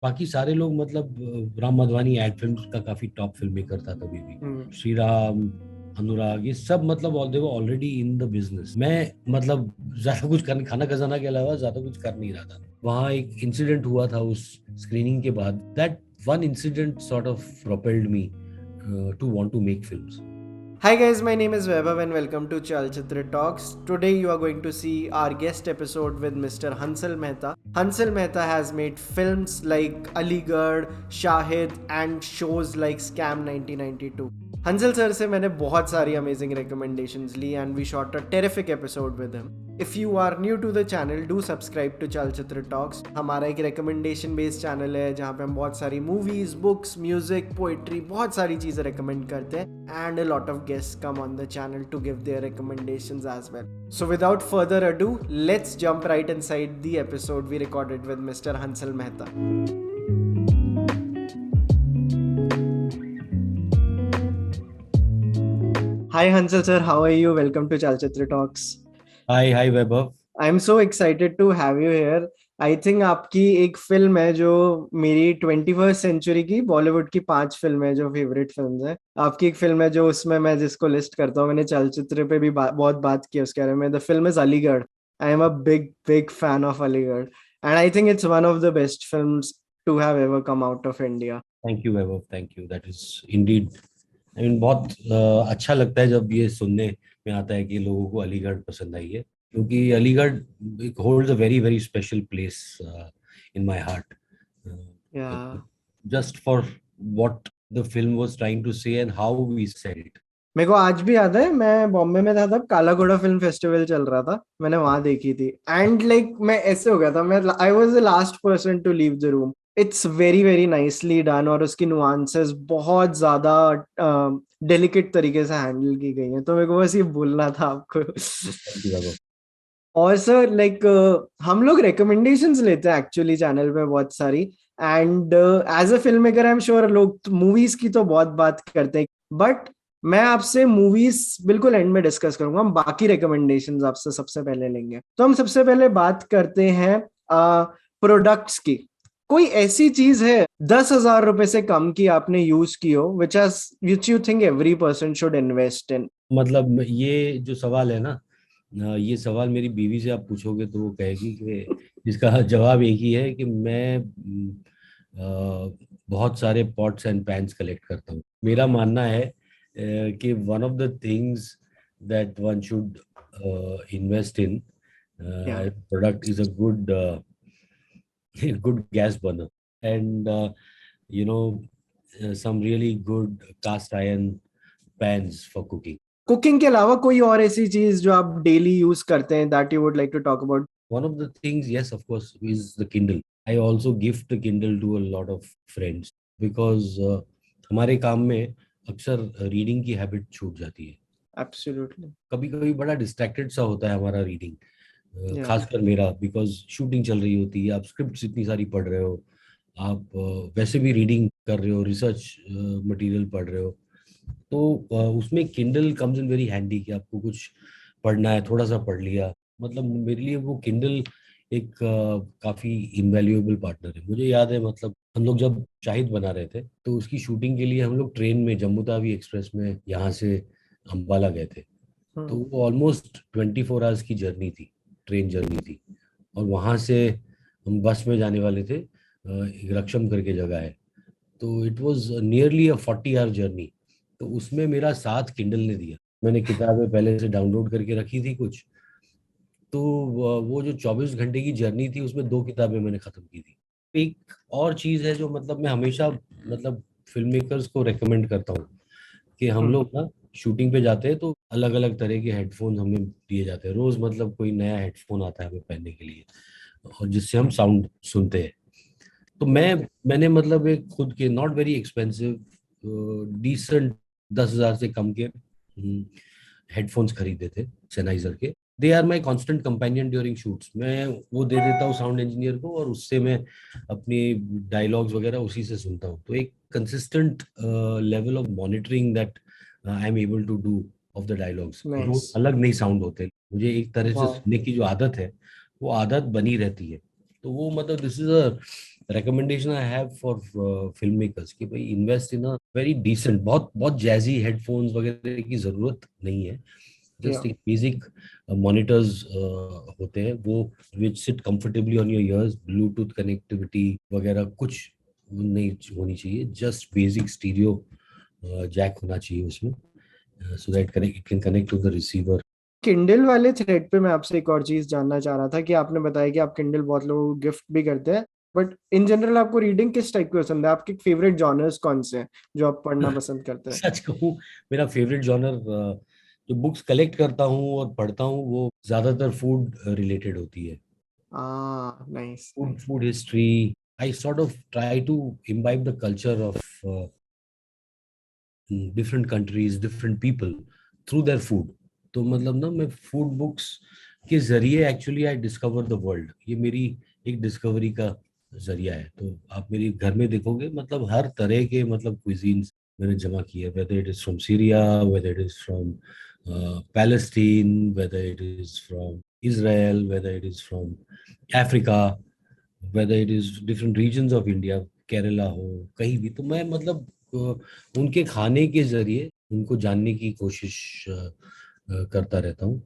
बाकी सारे लोग मतलब राम माधवानी एड फिल्म का काफी टॉप फिल्म मेकर था तभी भी। श्री राम, अनुराग, ये सब मतलब they were already in the business. मैं मतलब ज्यादा कुछ कर, खाना खजाना के अलावा ज्यादा कुछ कर नहीं रहा था। वहाँ एक इंसिडेंट हुआ था उस स्क्रीनिंग के बाद, that one incident sort of propelled me to want to make films. Hi guys, my name is Vaibhav and welcome to Chalchitra Talks. Today you are going to see our guest episode with Mr. Hansal Mehta. Hansal Mehta has made films like Aligarh, Shahid and shows like Scam 1992. Hansal sir से मैंने बहुत सारी amazing recommendations ली and we shot a terrific episode with him. If you are new to the channel do subscribe to Chalchitra Talks. हमारा एक recommendation based channel है जहाँ पे हम बहुत सारी मूवीज, बुक्स, म्यूजिक, पोइट्री, बहुत सारी चीजें रिकमेंड करते हैं and a lot of guests come on the channel to give their recommendations as well. So without further ado, let's jump right inside the episode we recorded with Mr. Hansal Mehta. Hi Hansal sir, how are you? Welcome to Chalchitra Talks. Hi Vaibhav. I'm so excited to have you here. I think आपकी एक film है जो मेरी 21st century की बॉलीवुड की 5 film है जो favourite film है. आपकी एक फिल्म है जो उसमें मैं जिसको लिस्ट करता हूँ, मैंने चलचित्र पे भी बहुत बात की उसके बारे में. The film is Aligarh. I am a big fan of Aligarh and I think it's one of the best films to have ever come out of India. Thank you Vaibhav, thank you. That is indeed, I mean बहुत अच्छा लगता है जब ये सुनने में आता है कि लोगों को अलीगढ़ पसंद आई है, क्योंकि Aligarh holds a very very special place in my heart, या just for what the film was trying to say and how we said it. मेरे को आज भी याद है, मैं बॉम्बे में था तब काला घोड़ा फिल्म फेस्टिवल चल रहा था, मैंने वहां देखी थी एंड लाइक मैं ऐसे हो गया था, मैं I was the last person to leave the room. It's very very nicely done और उसकी नुआंसेस बहुत ज्यादा डेलिकेट तरीके से हैंडल की गई हैं, तो मेरे को बस ये बोलना था आपको. थैंक यू वैभव। और सर लाइक हम लोग रिकमेंडेशंस लेते हैं एक्चुअली चैनल पे बहुत सारी and as a filmmaker I am sure लोग मूवीज की तो बहुत बात करते हैं, बट मैं आपसे मूवीज बिल्कुल एंड में डिस्कस करूंगा. हम बाकी रिकमेंडेशंस आपसे सबसे पहले लेंगे. तो हम सबसे पहले बात करते हैं प्रोडक्ट्स की. कोई ऐसी चीज है 10,000 रुपए से कम की आपने यूज की हो which you think every person should invest in? मतलब ये जो सवाल है ना, ये सवाल मेरी बीवी से आप पूछोगे तो वो कहेगी कि इसका जवाब एक ही है कि मैं बहुत सारे पॉट्स एंड पैन्स कलेक्ट करता हूँ। मेरा मानना है कि one of the things that one should invest in product is a good good gas burner and some really good cast iron pans for cooking. Cooking के अलावा कोई और ऐसी चीज जो आप डेली यूज करते हैं that you would like to talk about? One of the things, yes, of course, is the Kindle. I also gift the Kindle to a lot of friends because हमारे काम में अक्सर रीडिंग की habit छूट जाती है. एब्सोल्युटली. कभी कभी बड़ा डिस्ट्रैक्टेड सा होता है हमारा रीडिंग, या खासकर मेरा, बिकॉज शूटिंग चल रही होती है, आप स्क्रिप्ट इतनी सारी पढ़ रहे हो, आप वैसे भी रीडिंग कर रहे हो, रिसर्च मटेरियल पढ़ रहे हो, तो उसमें Kindle comes in very handy कि आपको कुछ पढ़ना है, थोड़ा सा पढ़ लिया. मतलब मेरे लिए वो किंडल एक काफी इनवैल्यूएबल पार्टनर है. मुझे याद है, मतलब हम लोग जब शाहिद बना रहे थे तो उसकी शूटिंग के लिए हम लोग ट्रेन में जम्मू तावी एक्सप्रेस में यहाँ से अम्बाला गए थे. तो वो ऑलमोस्ट 24 आवर्स की जर्नी थी, ट्रेन जर्नी थी. और वहाँ से हम बस में जाने वाले थे, एक रक्षम करके जगह है, तो it was nearly a 40 hour journey. तो उसमें मेरा साथ किंडल ने दिया. मैंने किताबें पहले से डाउनलोड करके रखी थी कुछ, तो वो जो 24 घंटे की जर्नी थी उसमें 2 किताबें मैंने खत्म की थी. एक और चीज़ है जो मतलब मैं हमेशा मतलब फिल्म मेकर्स को रेकमेंड करता हूँ कि हम लोग ना शूटिंग पे जाते हैं तो अलग अलग तरह के हेडफोन्स हमें दिए जाते हैं रोज. मतलब कोई नया हेडफोन आता है हमें पहनने के लिए और जिससे हम साउंड सुनते हैं. तो मैंने मतलब एक खुद के नॉट वेरी एक्सपेंसिव डिसेंट 10,000 से कम के हेडफोन्स खरीदे थे सेनाइजर के. They are my constant companion during shoots. मैं वो दे देता हूँ साउंड इंजीनियर को और उससे मैं अपनी डायलॉग्स वगैरह उसी से सुनता हूँ. तो एक consistent level of monitoring that I am able to do of the dialogues. Nice. रोज अलग नहीं साउंड होते. मुझे एक तरह से वाओ. सुनने की जो आदत है वो आदत बनी रहती है. तो वो मतलब this is recommendation I have for filmmakers कि भाई invest in a very decent, बहुत बहुत jazzy headphones वगैरह की जरूरत नहीं है. Yeah. Just एक basic monitors होते हैं वो, which sit comfortably on your ears. Bluetooth connectivity वगैरह कुछ नहीं होनी चाहिए. Just basic stereo jack होना चाहिए उसमें, so that it can connect to the receiver. Kindle वाले थ्रेड पे मैं आपसे एक और चीज जानना चाह रहा था कि आपने बताया कि आप किंडल बहुत लोगों को गिफ्ट भी करते हैं, बट इन जनरल आपको रीडिंग किस टाइप की पसंद है? आपके फेवरेट जॉनर्स कौन से हैं जो आप पढ़ना पसंद करते हैं? सच कहूँ, मेरा फेवरेट जॉनर जो बुक्स कलेक्ट करता हूँ और पढ़ता हूँ वो ज्यादातर फूड रिलेटेड होती है. Nice Food, nice. food history. I sort of try to imbibe the culture of different countries, different people through their food. तो मतलब ना मैं फूड बुक्स के जरिए actually I discover the world. ये मेरी एक डिस्कवरी का जरिया है. तो आप मेरे घर में देखोगे मतलब हर तरह के मतलब क्विजीन्स मैंने जमा किए, whether it is from Syria, whether it is from Palestine, whether it is from Israel, whether it is from Africa, whether it is different regions of India, Kerala हो, कहीं भी. तो मैं मतलब उनके खाने के जरिए उनको जानने की कोशिश करता रहता हूँ.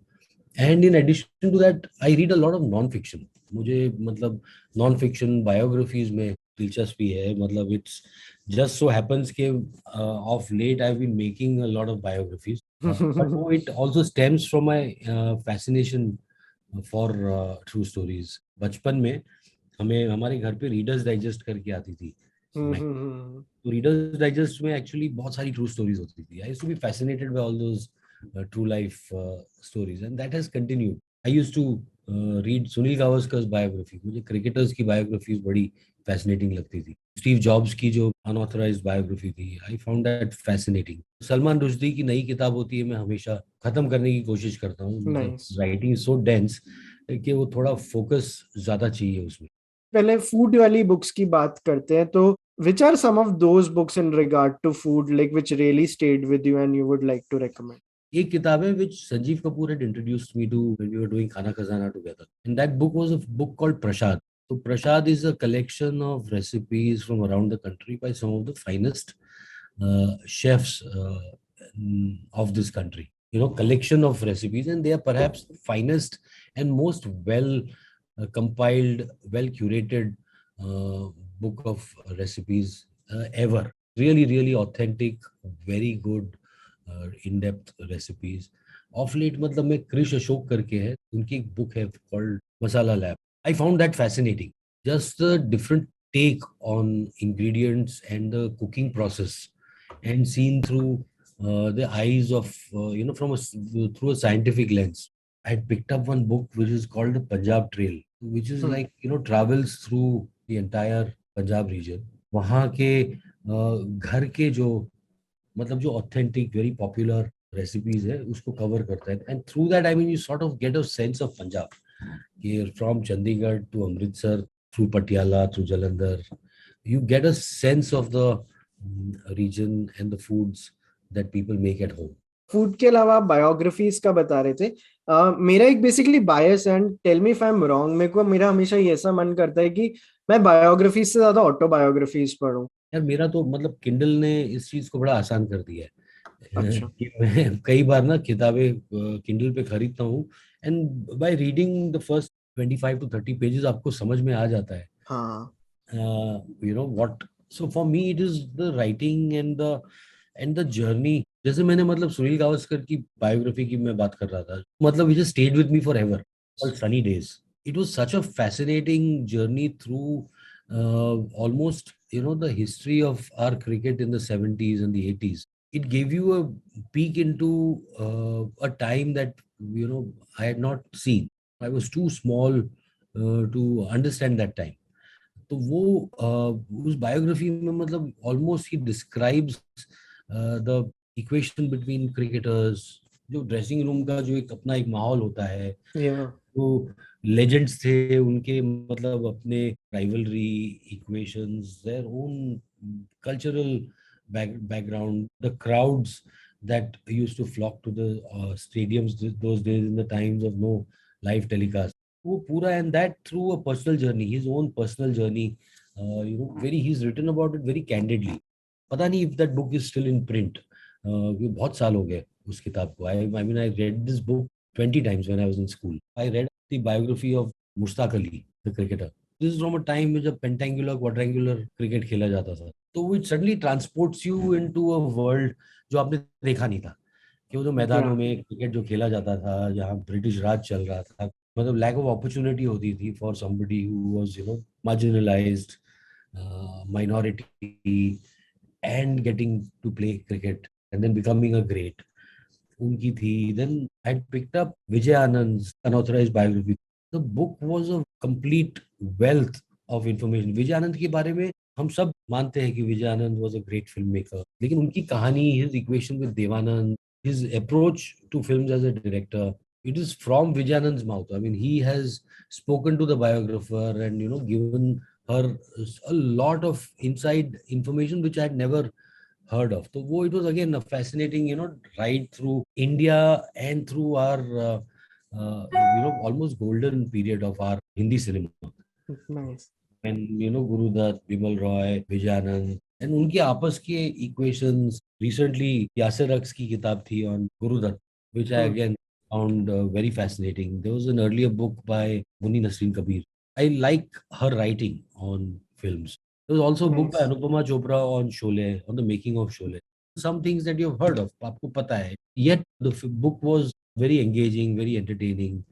And in addition to that I read a lot of non fiction. मुझे मतलब नॉन फिक्शन बायोग्राफीज में दिलचस्पी है. मतलब इट्स जस्ट सो हैपेंस के of late I have been making a lot of biographies, but वो it also stems from my fascination for true stories. बचपन में हमें हमारे घर पे रीडर्स डाइजेस्ट करके आती थी. तो रीडर्स डाइजेस्ट में एक्चुअली बहुत सारी ट्रू स्टोरीज होती थी. I used to be fascinated by all those true life stories and that has continued. I used to read Sunil Gavaskar biography. मुझे क्रिकेटर्स की बायोग्राफीज बड़ी फैसिनेटिंग लगती थी. स्टीव जॉब्स की जो अनऑथराइज्ड बायोग्राफी थी, I found that fascinating. Salman Rushdie की नई किताब होती है, मैं हमेशा खत्म करने की कोशिश करता हूँ. मतलब nice. Writing is so dense कि वो थोड़ा फोकस ज्यादा चाहिए उसमें. पहले फूड वाली बुक्स की बात करते हैं, तो which are some of those books in regard to food like which really stayed with you and you would like to recommend? एक किताब है which Sanjeev Kapoor had introduced me to when we were doing Khana Khazana together. And that book was a book called Prashad. So Prashad is a collection of recipes from around the country by some of the finest chefs of this country. You know, collection of recipes, and they are perhaps the finest and most well compiled, well curated uh, book of recipes ever. Really, really authentic, very good in depth recipes. Of late मतलब मैं क्रिश अशोक करके है, उनकी एक book है called Masala Lab. I found that fascinating. Just the different take on ingredients and the cooking process and seen through the eyes of from through a scientific lens. I had picked up one book which is called the Punjab Trail, which is like travels through the entire Punjab region. वहाँ के घर के जो मतलब जो authentic very popular recipes है उसको cover करता है. And through that I mean you sort of get a sense of Punjab, कि from Chandigarh to Amritsar, through Patiala, through Jalandhar, you get a sense of the region and the foods that people make at home. Food के अलावा आप biographies का बता रहे थे. मेरा एक basically bias, and tell me if I am wrong, मेरा हमेशा ये ऐसा मन करता है कि मैं बायोग्राफीज से ज्यादा ऑटोबायोग्राफीज पढूं. यार मेरा तो मतलब किंडल ने इस चीज को बड़ा आसान कर दिया है अच्छा. कि मैं कई बार ना किताबें किंडल पे खरीदता हूँ. And by reading the first 25 to 30 pages आपको समझ में आ जाता है हाँ. what. So for me it is the writing and the journey. जैसे मैंने मतलब सुनील गावस्कर की बायोग्राफी की मैं बात कर रहा था, मतलब it just stayed with me forever, called Sunny Days. It was such a fascinating journey through almost the history of our cricket in the 70s and the 80s. It gave you a peek into a time that I had not seen. I was too small to understand that time. तो वो उस biography में मतलब almost he describes the equation between cricketers. जो dressing room का जो एक अपना एक माहौल होता है, या. तो लेजेंड्स थे उनके मतलब अपने rivalry equations, their own cultural background, the crowds that used to flock to the stadiums those days in the times of no live telecast. वो पूरा, and that through a personal journey, his own personal journey very he's written about it very candidly. पता नहीं if that book is still in print. ये बहुत साल हो गए उस किताब को. I mean I read this book 20 times when I was in school. I read the biography of Mushtaq Ali, the cricketer. This is from a time में जब पेंटेंगुलर क्वाड्रेंगुलर क्रिकेट खेला जाता था. तो it suddenly transports you into a world जो आपने देखा नहीं था. कि वो जो मैदानों Yeah. में क्रिकेट जो खेला जाता था, जहाँ ब्रिटिश राज चल रहा था, मतलब लैक ऑफ अपॉर्चुनिटी होती थी for somebody who was marginalised, minority, and getting to play cricket and then becoming a great. उनकी थी. Then I picked up Vijay Anand's unauthorized biography. The book was a complete wealth of information. Vijay Anand के बारे में हम सब मानते हैं कि Vijay Anand was a great filmmaker, लेकिन उनकी कहानी, his equation with Devanand, his approach to films as a director, it is from Vijay Anand's mouth. I mean, he has spoken to the biographer and given her a lot of inside information which I had never heard of. So it was again a fascinating, ride through India and through our, almost golden period of our Hindi cinema. Nice. And Guru Dutt, Bimal Roy, Vijayanand, and उनके आपस के equations. Recently, Yasir Raqs की किताब थी on Guru Dutt, which I again found very fascinating. There was an earlier book by Muni Nasreen Kabir. I like her writing on films. There was also a book by Nice. Anupama Chopra on Sholay, on the making of Sholay. Some things that you've heard of, आपको पता है. Yet the book was very engaging, very entertaining,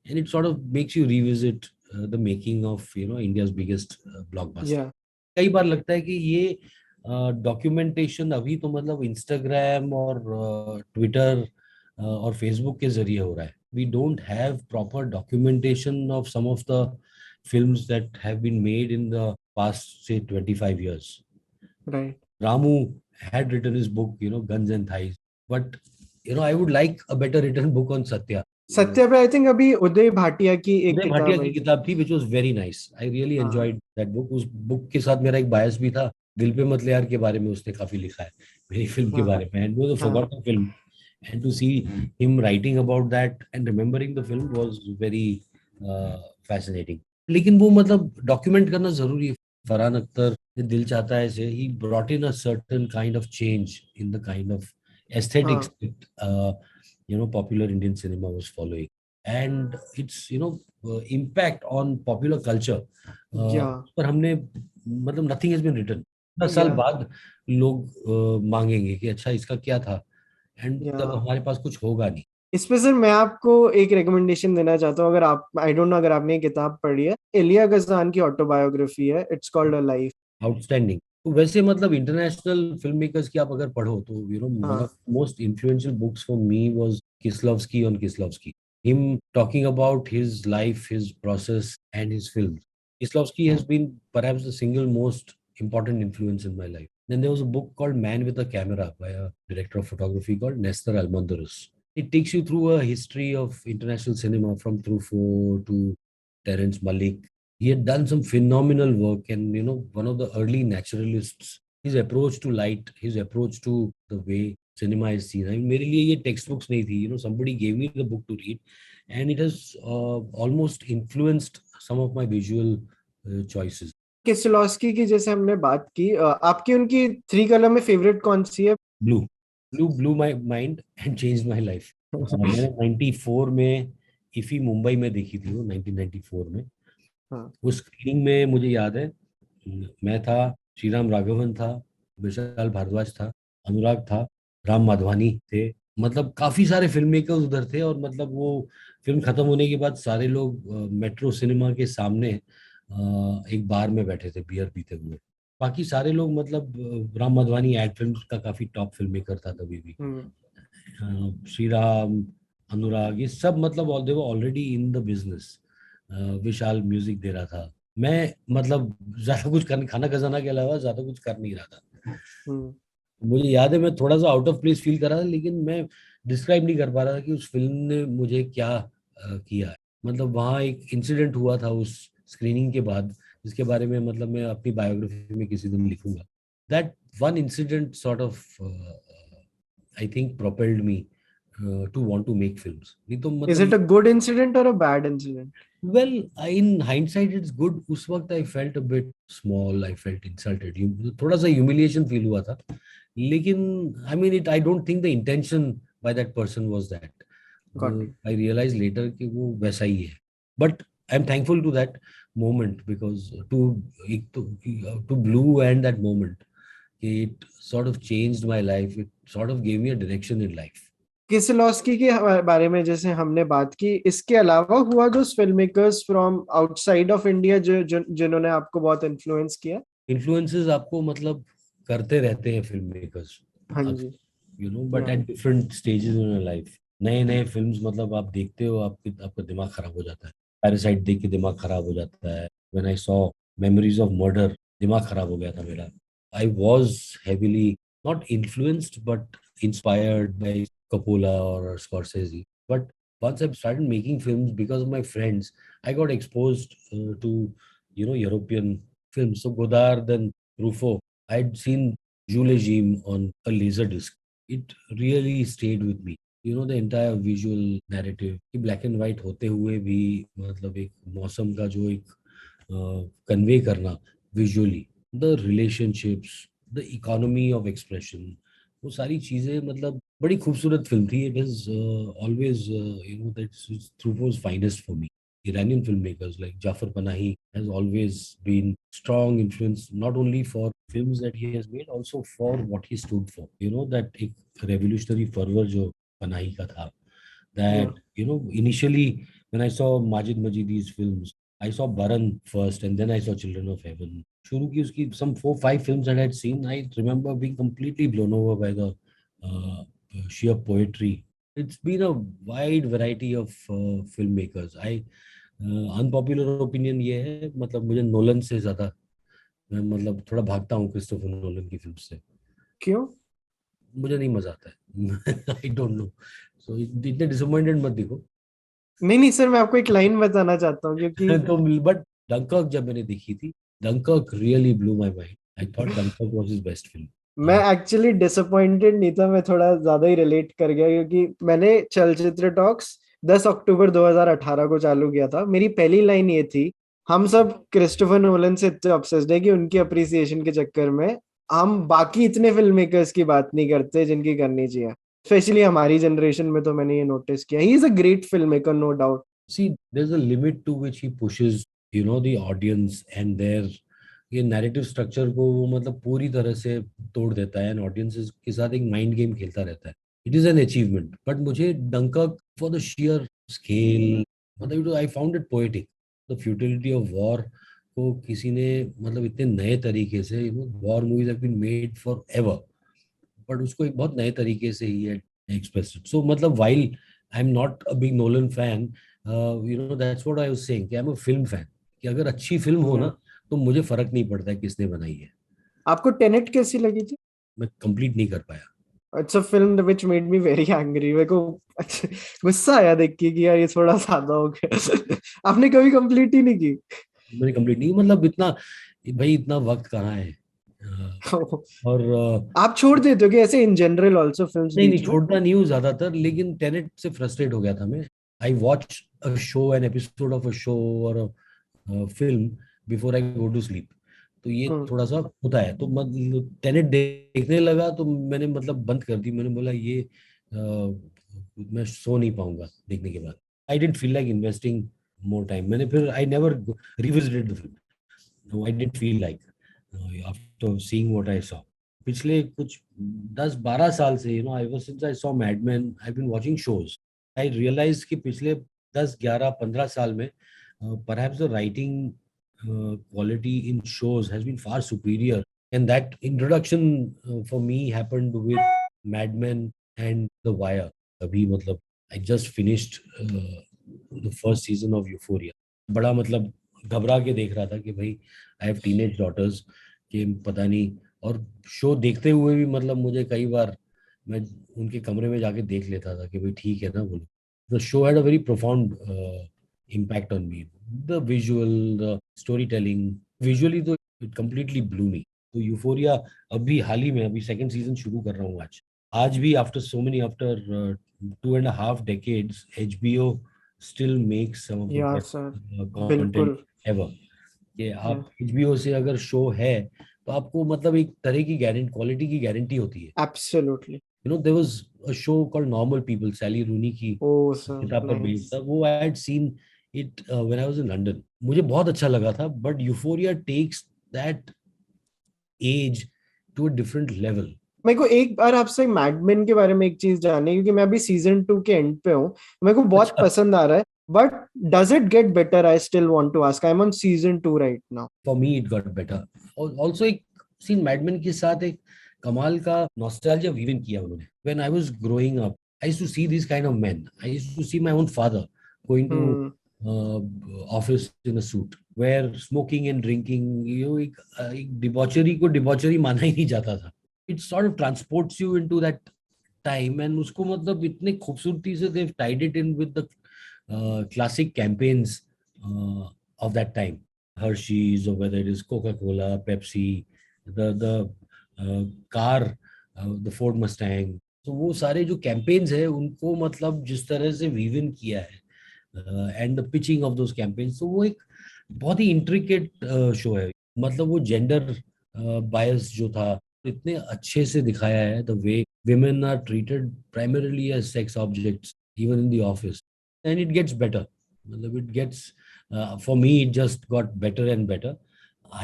and it sort of makes you revisit the making of India's biggest blockbuster. Yeah. कई बार लगता है कि ये documentation अभी तो मतलब इंस्टाग्राम और ट्विटर और फेसबुक के जरिए हो रहा है. We don't have proper documentation of some of the films that have been made in the past से 25 years. Right. Ramu had written his book, Guns and Thighs, but I would like a better written book on Satya. Satya पे I think अभी उदय भाटिया की एक उदय भाटिया किताब की आई. किताब थी which was very nice. I really हाँ. enjoyed that book. उस बुक के साथ मेरा एक बायस भी था. दिल पे मत ले यार के बारे में उसने काफी लिखा है मेरी फिल्म के हाँ. बारे में, and it was a हाँ. forgotten film, and to see him writing about that and remembering the film was very fascinating. लेकिन वो मतलब डॉक्यूमेंट करना जरूरी है. फरहान अख्तर ने दिल चाहता है से he brought in a certain kind of change in the kind of aesthetics हाँ. that popular Indian cinema was following, and its impact on popular culture. Yeah. पर हमने मतलब nothing has been written. 10 साल Yeah. बाद लोग मांगेंगे कि अच्छा इसका क्या था, एंड तब Yeah. हमारे पास कुछ होगा नहीं. इस पे सर मैं आपको एक रिकमेंडेशन देना चाहता हूँ. अगर आप, आई डोंट नो अगर आपने ये किताब पढ़ी है, इलिया गजदान की ऑटोबायोग्राफी है. It's called a life. Outstanding. तो वैसे मतलब इंटरनेशनल फिल्म मेकर्स की आप अगर पढ़ो तो वन हाँ. Of most influential books for me was Kieslowski on Kieslowski. Him talking about his life, his process, and his films. Kislovsky has been perhaps the single most important influence in my life. Then there was a book called Man with a Camera by a director of photography called Nestor Almondoros. It takes you through a history of international cinema from Truffaut to Terrence Malick. He had done some phenomenal work, and one of the early naturalists. His approach to light, his approach to the way cinema is seen. I mean, मेरे लिए ये text books नहीं थी. Somebody gave me the book to read, and it has almost influenced some of my visual choices. किस्लोस्की की जैसे हमने बात की, आपकी उनकी 3 कलर में फेवरेट कौन सी है? Blue blew my mind and changed my life. मैंने 94 में इफी मुंबई में देखी थी वो 1994 में. हाँ. उस स्क्रीनिंग में मुझे याद है मैं था, श्रीराम राघवन था, विशाल भारद्वाज था, अनुराग था, राम माधवानी थे. मतलब काफी सारे फिल्म मेकर्स उधर थे, और मतलब वो फिल्म खत्म होने के बाद सारे लोग मेट्रो सिनेमा के सामने एक बार में बैठे थे बियर पीते हुए. बाकी सारे लोग मतलब राम माधवानी एड फिल्म का काफी टॉप फिल्म मेकर था तभी भी. श्रीराम, अनुराग, ये सब मतलब they were already in the business. Vishal music दे रहा था. मैं मतलब ज्यादा कुछ खाना खजाना के अलावा ज्यादा कुछ कर नहीं रहा था. मुझे याद है मैं थोड़ा सा आउट ऑफ प्लेस फील कर रहा था, लेकिन मैं डिस्क्राइब नहीं कर पा रहा था कि उस फिल्म ने मुझे क्या किया है. मतलब वहाँ एक इंसिडेंट हुआ था उस स्क्रीनिंग के बाद, जिसके बारे में मतलब मैं अपनी बायोग्राफी में किसी दिन लिखूंगा. That one incident sort of I think propelled me to want to make films. नहीं तो Is it मतलब a good incident or a bad incident? well, in hindsight it's good. उस वक्त I felt a bit small, I felt insulted. थोड़ा सा humiliation feel हुआ था. लेकिन I mean it, I don't think the intention by that person was that. Got it. I realized later कि वो वैसा ही है. But I'm thankful to that moment because एक to Blue and that moment, it sort of changed my life. It sort of gave me a direction in life. किसलॉस्की के बारे में जैसे हमने बात की, इसके अलावा हुआ जो film makers from outside of India जिन्होंने आपको बहुत इन्फ्लुएंस किया? इन्फ्लुएंसेस आपको मतलब करते रहते हैं फिल्म मेकर्स, हाँ जी। बट या at different stages in life. नए नए फिल्म्स मतलब आप देखते हो, आपका दिमाग खराब हो जाता है. पैरासाइट देख के दिमाग खराब हो जाता है. When I saw Memories of Murder, दिमाग खराब हो गया था मेरा. I was heavily not influenced but inspired by Coppola और Scorsese. But once I started making films because of my friends, I got exposed to European films. So Godard, then Truffaut. I'd seen Jules Jim on a laser disc. It really stayed with me. The entire visual narrative कि black and white होते हुए भी मतलब एक मौसम का जो एक कन्वे करना visually, the relationships, the economy of expression, वो सारी चीजें मतलब बड़ी खूबसूरत फिल्म थी. It is always that's Truffaut's finest for me. Iranian filmmakers like Jafar Panahi has always been strong influence not only for films that he has made, also for what he stood for. That एक revolutionary fervor जो Panahi का था. या That initially when I saw Majid Majidi's films, I saw Baran first and then I saw Children of Heaven. शुरू की उसकी some 4-5 films that I had seen, I remember being completely blown over by the sheer poetry. It's been a wide variety of filmmakers. Unpopular opinion ये है, मतलब मुझे Nolan से ज्यादा, मैं मतलब थोड़ा भागता हूँ क्रिस्टोफर नोलन की फिल्म से. क्यों? मुझे नहीं मजा आता है. I don't know. सो इतने डिसअपॉइंटेड मत दिखो. नहीं नहीं सर, मैं आपको एक लाइन बताना चाहता हूँ क्योंकि तो बट डंकर्क जब मैंने देखी थी, Dunkirk really blew my mind. I thought Dunkirk was his best मैं फिल्म. एक्चुअली डिसअपॉइंटेड नहीं था, मैं थोड़ा ज्यादा ही रिलेट कर गया क्योंकि मैंने चलचित्र टॉक्स 10 अक्टूबर 2018 को चालू किया था। मेरी पहली लाइन ये थी, हम सब क्रिस्टोफर नोलन से इतने ऑब्सेस्ड है कि उनकी अप्रिसिएशन के चक्कर में हम बाकी इतने फिल्म मेकर्स की बात नहीं करते जिनकी करनी चाहिए। स्पेशली हमारी जनरेशन में तो मैंने ये नोटिस किया। He is a great filmmaker, no doubt. See, there's a limit to which he pushes, the audience and their ये नैरेटिव स्ट्रक्चर को वो मतलब पूरी तरह से तोड़ देता है एंड ऑडियंसेस के साथ एक माइंड गेम खेलता रहता है. It is an achievement. But मुझे Dunkirk for the sheer scale, मतलब I found it poetic. The futility of war को किसी ने मतलब इतने नए तरीके से, war movies have been made forever, but उसको एक बहुत नए तरीके से ही एक्सप्रेस. सो मतलब while I am not a big Nolan fan, that's what I was saying कि I am a film fan. कि अगर अच्छी फिल्म हो ना, तो मुझे फर्क नहीं पड़ता है किसने बनाई है. आपको टेनेट कैसी लगी थी? मैं कंप्लीट नहीं कर पाया. It's a film which made me very angry. मेरे को अच्छा गुस्सा आया देख के कि यार ये थोड़ा ज्यादा हो गया। आपने कभी कंप्लीट ही नहीं की? मैंने कंप्लीट नहीं, मतलब इतना, भाई इतना वक्त कहाँ है. और आप छोड़ देते हो कि ऐसे इन जनरल आल्सो फिल्म्स नहीं नहीं, बीच में? छोड़ता नहीं हूँ ज्यादातर, लेकिन टेनेट से फ्रस्ट्रेट हो गया था मैं. I watch a show, an episode of a show और film before I go to sleep. तो ये हम्म। थोड़ा सा होता है. तो मतलब टेनेट देखने लगा तो मैंने मतलब बंद कर दी. मैंने बोला ये मैं सो नहीं पाऊंगा देखने के बाद. I didn't feel like investing more time. मैंने फिर I never revisited the film. No, I didn't feel like after seeing what I saw. पिछले कुछ 10-12 साल से, I ever since I saw Mad Men, I been watching shows. I realise कि पिछले 10, 11, 15 साल में perhaps the writing quality in shows has been far superior, and that introduction for me happened with Mad Men and The Wire. अभी मतलब I just finished the first season of Euphoria. बड़ा मतलब घबरा के देख रहा था कि भाई आई हैव टीनेज डॉटर्स, कि पता नहीं. और शो देखते हुए भी मतलब मुझे कई बार मैं उनके कमरे में जाके देख लेता था कि भाई ठीक है ना बोलो. The show had a very profound impact on me. The visual, the storytelling, visually तो it completely blew me. तो यूफोरिया अभी हाल ही में, अभी सेकंड सीजन शुरू कर रहा हूँ आज. आज भी after 2.5 decades, HBO still makes some of the या best सर, content बिल्कुल। ever. कि या, आप HBO से अगर शो है तो आपको मतलब एक तरह की गारंटी, क्वालिटी की गारंटी होती है. Absolutely. There was a show called Normal People, Sally Rooney की ओ सर, किताब पर बेस्ड नाइस। था. वो I had seen it when I was in London. मुझे बहुत अच्छा लगा था, but Euphoria takes that edge to a different level. मेरे को एक बार आपसे मैडमेन के बारे में एक चीज जाननी है, क्योंकि मैं अभी सीजन 2 के एंड पे हूँ। मेरे को बहुत अच्छा. पसंद आ रहा है, but does it get better? I still want to ask, I am on season 2 right now. For me it got better. और ऑल्सो एक सीन मैडमैन के साथ एक कमाल का नॉस्टैल्जिया वीवन किया उन्होंने. When I was growing up, I used to see this kind of men. I used to see my own father going to hmm. Office in a suit, wear smoking and drinking, एक debauchery को debauchery माना ही नहीं जाता था. It sort of transports you into that time. And उसको मतलब इतने खूबसूरती से देव टाइड it in with the classic campaigns of that time. Hershey's, or whether it is Coca-Cola, Pepsi, the car, the Ford Mustang. तो वो सारे जो कैंपेन्स है उनको मतलब जिस तरह से वीवन किया है and the pitching of those campaigns, तो वो एक बहुत ही इंट्रिकेट शो है. मतलब वो जेंडर बायस जो था इतने अच्छे से दिखाया है. The way women are treated primarily as sex objects even in the office, and it gets better. मतलब it gets for me it just got better and better.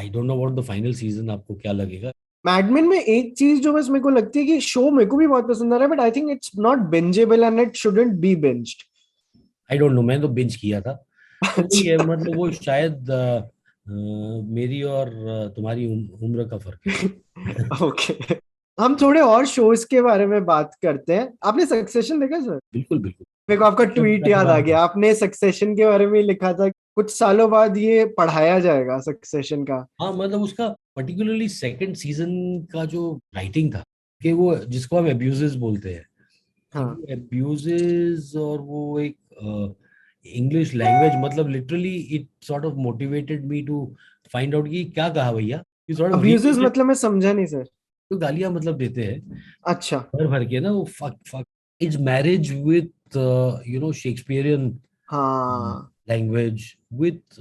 I don't know what the final season आपको क्या लगेगा. मैडमेन में एक चीज जो बस मेरे को लगती है कि शो मेरे को भी बहुत पसंद आ रहा है, but I think it's not bingeable and it shouldn't be binged. I don't know, मैंने तो बिंज किया था. तो वही है, अच्छा। मतलब वो शायद मेरी और तुम्हारी उम्र का फर्क है. ओके। हम थोड़े और शोज के बारे में बात करते हैं। आपने सक्सेशन देखा सर? बिल्कुल बिल्कुल. मेरे को आपका जब ट्वीट जाके याद बात आ होती गया, आपने सक्सेशन के बारे में लिखा था कुछ सालों बाद ये पढ़ाया जाएगा सक्सेशन का। हाँ, मतलब उसका पर्टिकुलरली सेकंड सीजन का जो राइटिंग था, कि वो जिसको हम एब्यूजेस बोलते हैं, कि हाँ। वो एब्यूजेस और वो एक इंग्लिश लैंग्वेज, मतलब literally it sort of motivated me to find out कि क्या कहा भैया. You sort of abuses read. मतलब मैं समझा नहीं सर। तो गालियां मतलब देते हैं अच्छा। भर भर के ना, वो fuck fuck. It's marriage with Shakespearean हाँ। language with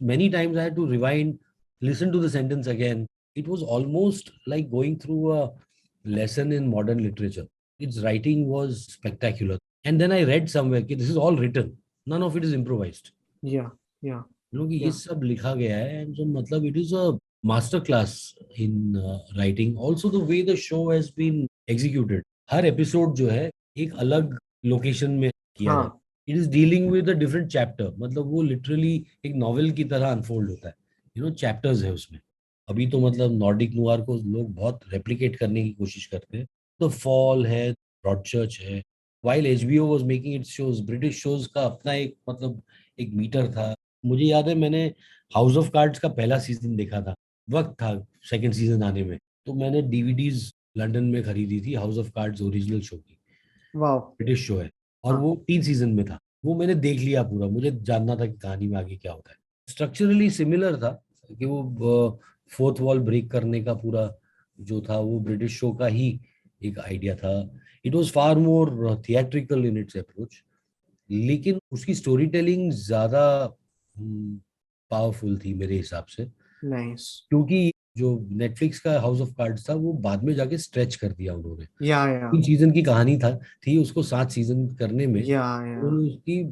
many times I had to rewind, listen to the sentence again. It was almost like going through a lesson in modern literature. Its writing was spectacular. And then I read somewhere that this is all written, none of it is improvised. या या कि ये या सब लिखा गया है. And so मतलब it is a master class in writing. Also the way the show has been executed. Her episode जो है एक अलग लोकेशन में किया जाता हाँ। है. It is dealing with a different chapter. मतलब वो लिटरली एक नॉवेल की तरह अनफोल्ड होता है. चैप्टर्स है उसमें. अभी तो मतलब नॉर्डिक नुआर को लोग बहुत रेप्लिकेट करने की कोशिश करते हैं. द फॉल है, ब्रॉडचर्च है. While HBO was making it's shows, British shows का अपना एक मतलब एक मीटर था. मुझे याद है मैंने हाउस ऑफ कार्ड्स का पहला सीजन देखा था. वक्त था सेकंड सीजन आने में, तो मैंने डीवीडीज लंदन में खरीदी थी house of cards original show की. वाह। ब्रिटिश शो है और हाँ। वो 3 सीजन में था. वो मैंने देख लिया पूरा. मुझे जानना था कि कहानी में आगे क्या होता है. स्ट्रक्चरली सिमिलर था, कि वो फोर्थ वॉल ब्रेक करने का पूरा जो था वो ब्रिटिश शो का ही एक आइडिया था. It was far more theatrical in its approach, लेकिन उसकी स्टोरी टेलिंग ज्यादा पावरफुल थी मेरे हिसाब से. नाइस। क्योंकि जो नेटफ्लिक्स का हाउस ऑफ कार्ड्स था वो बाद में जाके स्ट्रेच कर दिया उन्होंने. या 3 सीजन की कहानी थी उसको 7 सीजन करने में या उन्होंने उसकी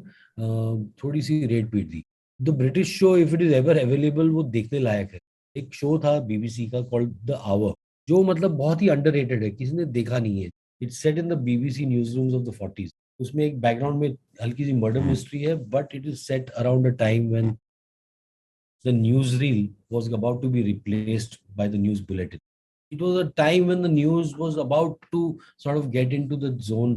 थोड़ी सी रेट पीट दी. The British show, if it is ever available, वो देखने लायक है. एक शो था बीबीसी का कॉल्ड द आवर, जो मतलब बहुत ही अंडररेटेड है, किसी ने देखा नहीं है. It's set in the BBC news rooms of the 40s. उसमें एक बैकग्राउंड में हल्की सी मर्डर मिस्ट्री है, but it is set around a time when the newsreel was about to be replaced by the news bulletin. It was a time when the news was about to sort of get into the zone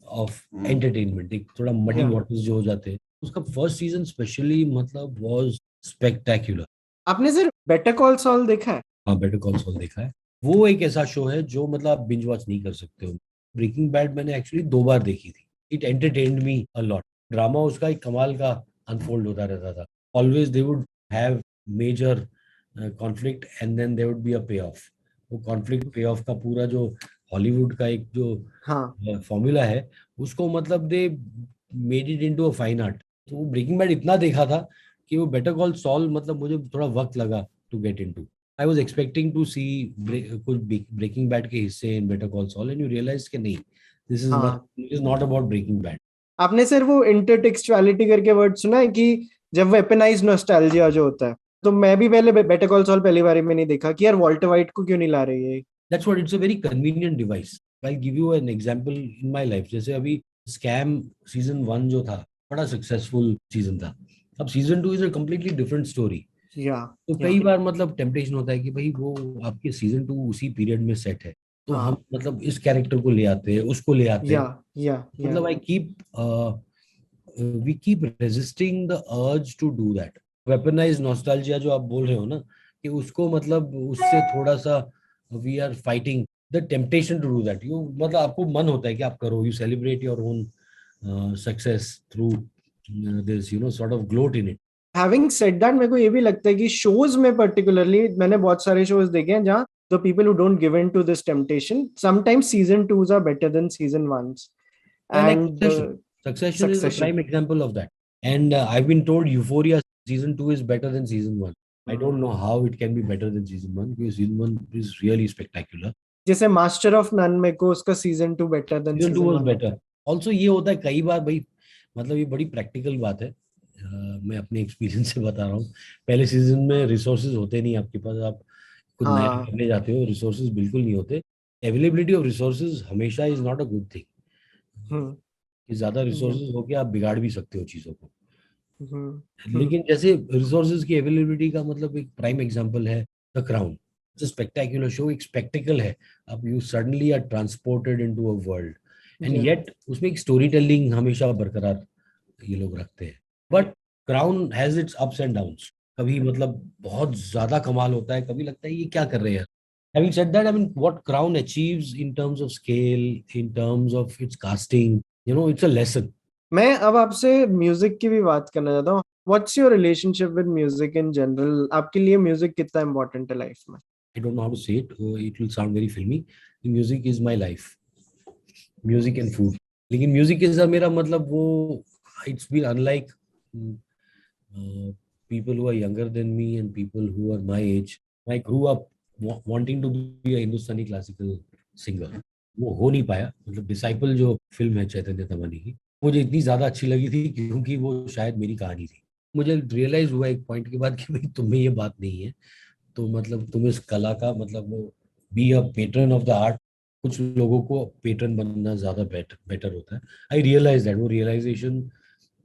of entertainment. एक थोड़ा muddy या waters जो हो जाते हैं. उसका first season specially मतलब was spectacular. आपने सर बेटर कॉल सॉल देखा है? हाँ, बेटर कॉल सॉल देखा है. वो एक ऐसा शो है जो मतलब आप बिंज वॉच नहीं कर सकते हो. ब्रेकिंग बैड मैंने एक्चुअली 2 बार देखी थी. It entertained me a lot. Drama उसका एक कमाल का अनफोल्ड होता रहता था. Always they would have major conflict and then there would be a pay off. वो कॉन्फ्लिक्ट पे ऑफ का पूरा जो हॉलीवुड का एक जो हाँ फॉर्मूला है, उसको मतलब they made it into a fine art. तो वो ब्रेकिंग बैड इतना देखा था कि वो बेटर कॉल सॉल मतलब मुझे थोड़ा वक्त लगा to get into. I was expecting to see कुछ ब्रेकिंग बैड के हिस्से in Better Call Saul, and you realise कि नहीं, हाँ। This is not about Breaking Bad. आपने सर वो इंटरटेक्सचुअलिटी करके वर्ड सुना है कि जब वेपनाइज नॉस्टैल्जिया जो होता है, तो मैं भी पहले बेटर कॉल सॉल पहली बारी में नहीं देखा कि यार वॉल्टर वाइट को क्यों नहीं ला रही है। That's what, it's a very convenient device. I'll give you an example in my life. जैसे अभी स्कैम सीजन 1 जो था, बड़ा सक्सेसफुल सीजन था। अब season 2 is a completely different story. या तो या कई बार मतलब टेम्पटेशन होता है कि भाई वो आपके सीजन 2 उसी पीरियड में सेट है, तो हम हाँ मतलब इस कैरेक्टर को ले आते हैं, उसको ले आते या हैं। या मतलब I keep we keep resisting the urge to do that. Weaponise nostalgia जो आप बोल रहे हो ना, कि उसको मतलब उससे थोड़ा सा we are fighting the temptation to do that. You मतलब आपको मन होता है कि आप करो, you celebrate your own success through this sort of gloat in it. Having said that, मेरे को ये भी लगता है कि शोज में पर्टिकुलरली मैंने बहुत सारे शोज देखे हैं जहाँ the people who don't give in to this temptation, sometimes season twos are better than season ones Yeah, like and Succession. Succession is a Succession. prime example of that. And I've been told Euphoria season 2 is better than season 1. I don't know how it can be better than season 1, because season 1 is really spectacular. जैसे master of none, मेरे को उसका season two better than season 2 season was one better. लगता है। Also ये होता है कई बार भाई, मतलब ये बड़ी प्रैक्टिकल बात है। मैं अपने एक्सपीरियंस से बता रहा हूँ। पहले सीजन में रिसोर्सेज होते नहीं आपके पास, आप कुछ नया हाँ। करने जाते हो, रिसोर्सेज बिल्कुल नहीं होते। अवेलेबिलिटी ऑफ रिसोर्सेज हमेशा is not a good thing. हम्म। कि ज्यादा या। रिसोर्सेज होके आप बिगाड़ भी सकते हो चीजों को। हम्म। हम्म। लेकिन जैसे रिसोर्सेज की अवेलेबिलिटी का मतलब एक प्राइम एग्जांपल है the Crown. It's a spectacular show, एक स्पेक्टिकल है। अब you suddenly are transported into a world, and या। येट उसमें एक स्टोरी टेलिंग हमेशा बरकरार ये लोग रखते हैं। But crown has its ups and downs. कभी मतलब बहुत ज्यादा कमाल होता है, कभी लगता है ये क्या कर रहे हैं। Having said that, I mean, what Crown achieves in terms of scale, in terms of its casting, it's a lesson. मैं अब आपसे म्यूजिक की भी बात करना चाहता हूँ। What's your relationship with music in general? आपके लिए म्यूजिक कितना इम्पोर्टेंट है लाइफ में? I don't know how to say it. It will sound very filmy. Music is my life. Music and food. लेकिन म्यूजिक के साथ मेरा मतलब वो, it's been unlike people who are younger than me and people who are my age. I grew up wanting to be a Hindustani classical singer. वो हो नहीं पाया। मतलब डिसाइपल जो फिल्म है चैतन्य तमनी की, मुझे इतनी ज्यादा अच्छी लगी थी क्योंकि वो शायद मेरी कहानी थी। मुझे रियलाइज हुआ एक पॉइंट के बाद कि भाई तुम्हें ये बात नहीं है, तो मतलब तुम इस कला का मतलब वो be a patron of the art. कुछ लोगों को पेट्रन बनना ज्यादा बेटर बेटर होता है। आई रियलाइज दैट, वो रियलाइजेशन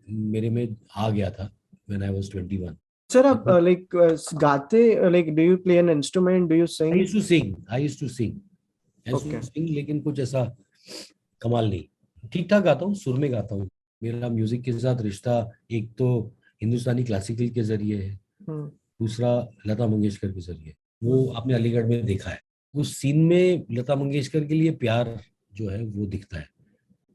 मेरे में आ गया था व्हेन आई वाज 21। सर आप लाइक गाते, like do you play an instrument, do you I sing? Used to sing I used to sing I used okay. To sing, लेकिन कुछ ऐसा कमाल नहीं। ठीक ठाक गाता हूँ, सुर में गाता हूँ। मेरा म्यूजिक के साथ रिश्ता एक तो हिंदुस्तानी क्लासिकल के जरिए है, हम्म। दूसरा लता मंगेशकर के जरिए। वो आपने अलीगढ़ में देखा है, उस सीन में लता मंगेशकर के लिए प्यार जो है वो दिखता है,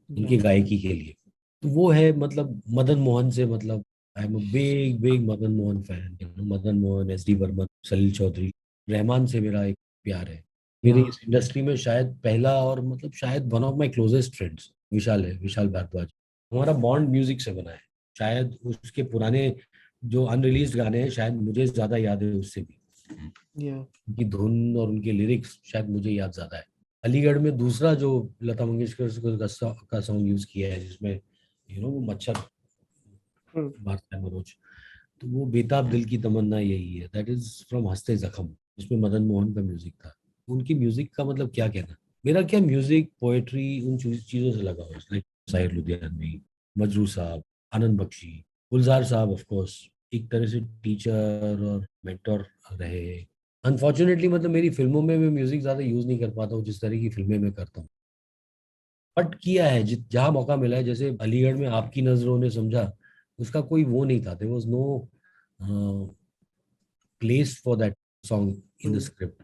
या। उनकी गायकी के लिए। तो वो है मतलब मदन मोहन से, मतलब I am a big big Madan Mohan fan. Madan Mohan, S D Burman, Salil Chowdhury, Rahman से मेरा एक प्यार है। मेरे या। इस इंडस्ट्री में शायद पहला और मतलब शायद one of my closest friends Vishal है, विशाल भारद्वाज। हमारा बॉन्ड म्यूजिक से बना है। शायद उसके पुराने जो अनरिलीज्ड गाने हैं शायद मुझे ज्यादा याद है उससे भी। या। उनकी धुन और उनके लिरिक्स शायद मुझे याद ज्यादा है। अलीगढ़ में दूसरा जो लता मंगेशकर का सॉन्ग यूज किया है, जिसमें वो मच्छर हम्म। मारता है मनोज, तो वो बेताब दिल की तमन्ना यही है, दैट इज फ्रॉम हंसते जख्म। उसमें मदन मोहन का म्यूजिक था। उनकी म्यूजिक का मतलब क्या कहना। मेरा क्या, म्यूजिक पोएट्री उन चीजों से लगा हुआ है, लाइक साहिर लुधियानवी, मजरू साहब, आनंद बख्शी, गुलजार साहब ऑफ कोर्स, एक तरह से टीचर और मेंटर रहे। अनफॉर्चुनेटली मतलब मेरी फिल्मों में मैं म्यूजिक ज्यादा यूज नहीं कर पाता हूँ जिस तरह की फिल्में मैं करता हूँ। बट किया है जहाँ मौका मिला है। जैसे अलीगढ़ में आपकी नजरों ने समझा, उसका कोई वो नहीं था, there was no place for that song in the hmm. Script.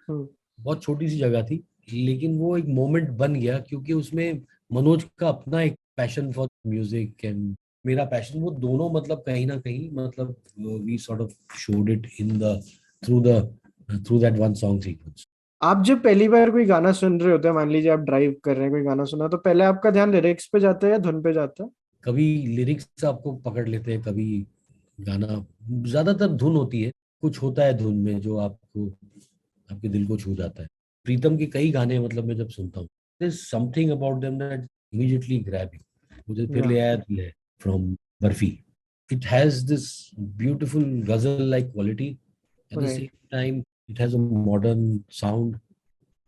हम्म। बहुत छोटी सी जगह थी, लेकिन वो एक मोमेंट बन गया क्योंकि उसमें मनोज का अपना एक पैशन फॉर म्यूजिक एंड मेरा पैशन, वो दोनों मतलब कहीं ना कहीं मतलब we sort of showed it in the through the through that one song sequence. आप जब पहली बार कोई गाना सुन रहे होते हैं, मान लीजिए आप ड्राइव कर रहे हैं, कोई गाना सुना, तो पहले आपका ध्यान लिरिक्स पे जाता है या धुन पे जाता है? कभी लिरिक्स आपको पकड़ लेते हैं, कभी गाना। ज्यादातर धुन होती है, कुछ होता है धुन में जो आपको, आपके दिल को छू जाता है। प्रीतम के कई गाने मतलब मैं जब सुनता हूँ, there is something about them that immediately grab you. मुझे फिर या ले आया दिल है from Barfi. It has this beautiful ghazal like quality, at the same right, time it has a modern sound.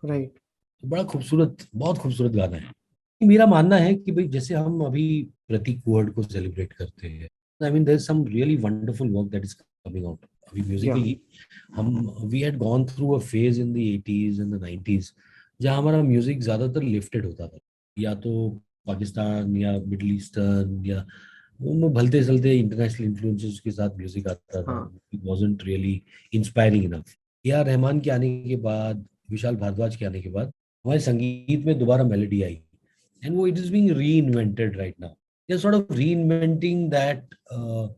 Right. बड़ा खूबसूरत, बहुत खूबसूरत गाना है। मेरा मानना है कि भाई जैसे हम अभी प्रतीक वर्ड को सेलिब्रेट करते हैं, I mean there is some really wonderful work that is coming out अभी या म्यूजिकली। हम we had gone through a phase in the 80s and the 90s जहाँ हमारा म्यूजिक ज्यादातर लिफ्टेड होता था, या तो पाकिस्तान या मिडल ईस्टर्न, या वो भलते चलते इंटरनेशनल इन्फ्लुएंसेस के साथ म्यूजिक आता था। हाँ। It wasn't really inspiring enough. A R Rahman के आने के बाद, विशाल भारद्वाज के आने के बाद हमारे संगीत में दोबारा melody I, and it is being reinvented right now. They're sort of reinventing that uh,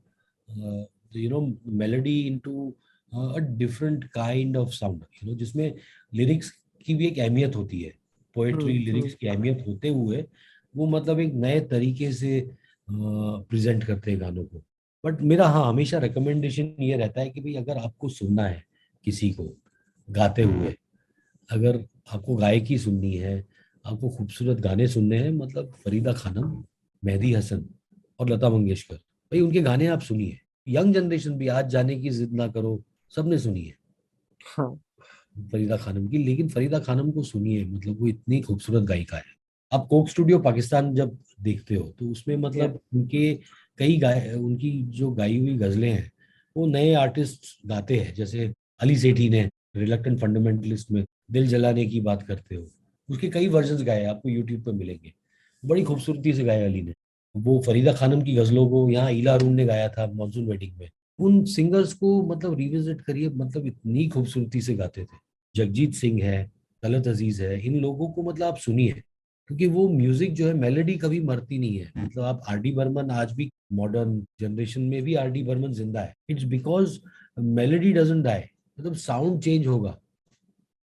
melody into a different kind of sound, जिसमें लिरिक्स की भी एक अहमियत होती है। पोएट्री लिरिक्स की अहमियत होते हुए वो मतलब एक नए तरीके से प्रेजेंट करते हैं गानों को। बट मेरा हाँ हमेशा रिकमेंडेशन ये रहता है कि भाई अगर आपको सुनना है किसी को गाते हुए, अगर आपको गायकी सुननी है, आपको खूबसूरत गाने सुनने हैं, मतलब फरीदा खानम, मेहदी हसन और लता मंगेशकर, भाई उनके गाने आप सुनिए। यंग जनरेशन भी, आज जाने की जिद ना करो, सबने सुनी है हाँ। फरीदा खानम की। लेकिन फरीदा खानम को सुनिए, मतलब वो इतनी खूबसूरत गायिका है। आप कोक स्टूडियो पाकिस्तान जब देखते हो तो उसमें या मतलब उनके कई गाय, उनकी जो गाई हुई गजलें हैं वो नए आर्टिस्ट गाते हैं। जैसे अली सेठी ने रिलक्टेंट फंडामेंटलिस्ट में दिल जलाने की बात करते हो, उसके कई वर्जन्स गाए, आपको यूट्यूब पर मिलेंगे। बड़ी खूबसूरती से गाया अली ने। वो फरीदा खानम की गजलों को यहाँ इला अरुण ने गाया था मॉनसून वेडिंग में। उन सिंगर्स को मतलब रिविजिट करिए, मतलब इतनी खूबसूरती से गाते थे। जगजीत सिंह है, तलत अजीज है, इन लोगों को मतलब आप सुनिए, क्योंकि वो म्यूजिक जो है, मेलोडी कभी मरती नहीं है। मतलब आप आर डी बर्मन, आज भी मॉडर्न जनरेशन में भी आर डी बर्मन जिंदा है, it's because melody doesn't die. मतलब साउंड चेंज होगा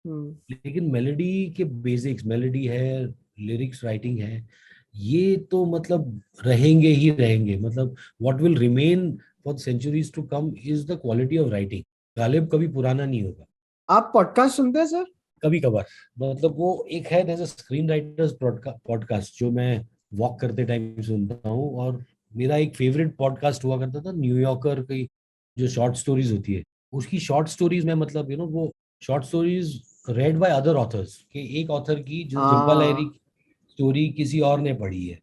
हम्म। लेकिन मेलोडी के बेसिक्स, मेलोडी है, लिरिक्स राइटिंग है, ये तो मतलब रहेंगे ही रहेंगे। मतलब what will remain for centuries to come is the quality of writing. Ghalib कभी पुराना नहीं होगा। आप पॉडकास्ट सुनते हैं सर? कभी कभार, मतलब वो एक है जैसे स्क्रीन राइटर्स पॉडकास्ट जो मैं वॉक करते टाइम सुनता हूँ। और मेरा एक फेवरेट पॉडकास्ट हुआ करता था न्यूयॉर्कर की, जो शॉर्ट स्टोरीज होती है, उसकी शॉर्ट स्टोरीज में मतलब वो short stories red by other authors, के एक ऑथर की, जैसे जंपा लहरी हाँ। की स्टोरी किसी और ने पढ़ी है,